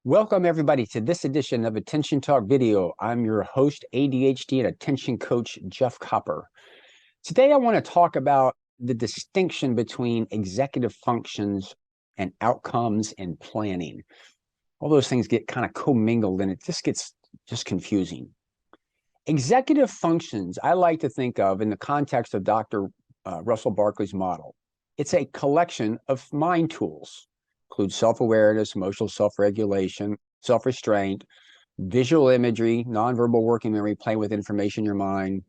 Welcome everybody to this edition of Attention Talk Video. I'm your host, ADHD and Attention Coach, Jeff Copper. Today I want to talk about the distinction between executive functions and outcomes and planning. All those things get kind of commingled and it just gets confusing. Executive functions, I like to think of in the context of Dr. Russell Barkley's model. It's a collection of mind tools. Includes self-awareness, emotional self-regulation, self-restraint, visual imagery, nonverbal working memory, playing with information in your mind.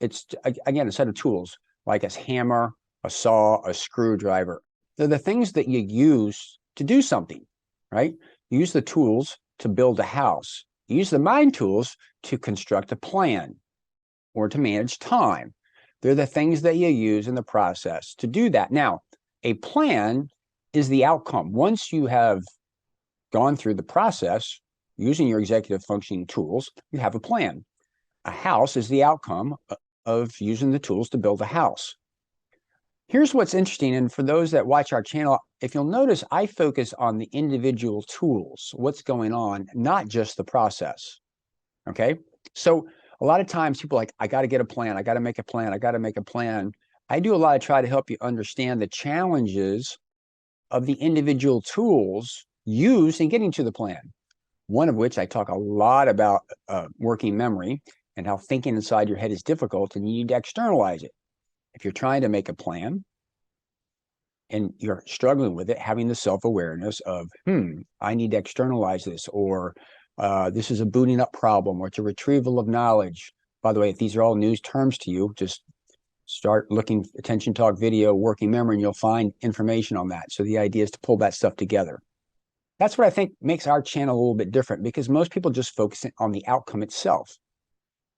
It's, again, a set of tools like a hammer, a saw, a screwdriver. They're the things that you use to do something, right? You use the tools to build a house. You use the mind tools to construct a plan or to manage time. They're the things that you use in the process to do that. Now, a plan is the outcome. Once you have gone through the process using your executive functioning tools, you have a plan. A house is the outcome of using the tools to build a house. Here's what's interesting, and for those that watch our channel, if you'll notice, I focus on the individual tools, what's going on, not just the process, okay? So a lot of times people are like, I got to get a plan, I got to make a plan, I got to make a plan. I do a lot to try to help you understand the challenges of the individual tools used in getting to the plan. One of which I talk a lot about working memory and how thinking inside your head is difficult and you need to externalize it. If you're trying to make a plan and you're struggling with it, having the self-awareness of, I need to externalize this, or this is a booting up problem, or it's a retrieval of knowledge. By the way, if these are all new terms to you, just start looking Attention Talk Video, working memory, and you'll find information on that. So the idea is to pull that stuff together. That's what I think makes our channel a little bit different, because most people just focus on the outcome itself.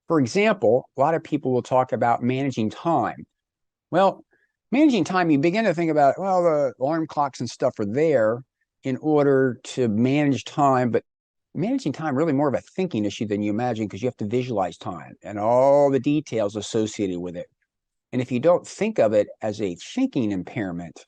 For example, a lot of people will talk about managing time. Well, managing time, you begin to think about, well, the alarm clocks and stuff are there in order to manage time, but managing time really more of a thinking issue than you imagine, because you have to visualize time and all the details associated with it. And if you don't think of it as a thinking impairment,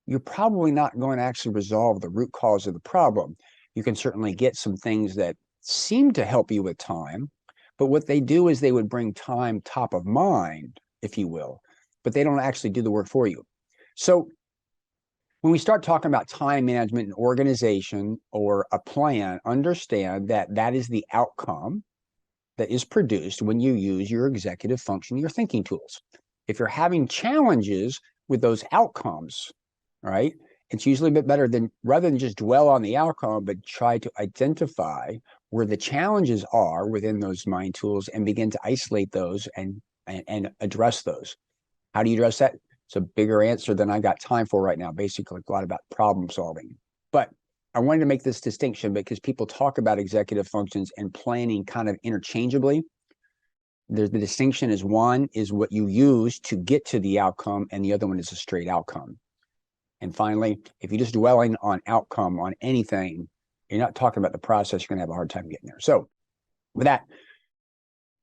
you're probably not going to actually resolve the root cause of the problem. You can certainly get some things that seem to help you with time, but what they do is they would bring time top of mind, if you will, but they don't actually do the work for you. So when we start talking about time management and organization or a plan, understand that that is the outcome that is produced when you use your executive function, your thinking tools. If you're having challenges with those outcomes, right, it's usually a bit better than, rather than just dwell on the outcome, but try to identify where the challenges are within those mind tools and begin to isolate those and address those. How do you address that? It's a bigger answer than I got time for right now. Basically, a lot about problem solving. But I wanted to make this distinction because people talk about executive functions and planning kind of interchangeably. The distinction is, one is what you use to get to the outcome, and the other one is a straight outcome. And finally, if you're just dwelling on outcome on anything, you're not talking about the process, you're going to have a hard time getting there. So with that,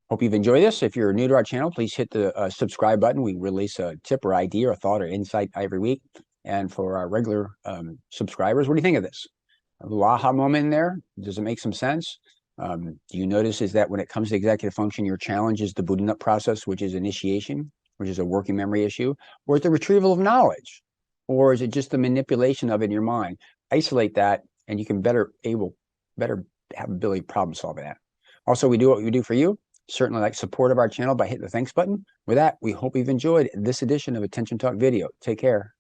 hope you've enjoyed this. If you're new to our channel, please hit the subscribe button. We release a tip or idea or thought or insight every week. And for our regular subscribers, what do you think of this? A little aha moment in there? Does it make some sense? Do you notice is that when it comes to executive function, your challenge is the booting up process, which is initiation, which is a working memory issue, or is the retrieval of knowledge, or is it just the manipulation of it in your mind? Isolate that, and you can better have ability to problem solve that. Also, we do what we do for you. Certainly like support of our channel by hitting the thanks button. With that, we hope you've enjoyed this edition of Attention Talk Video. Take care.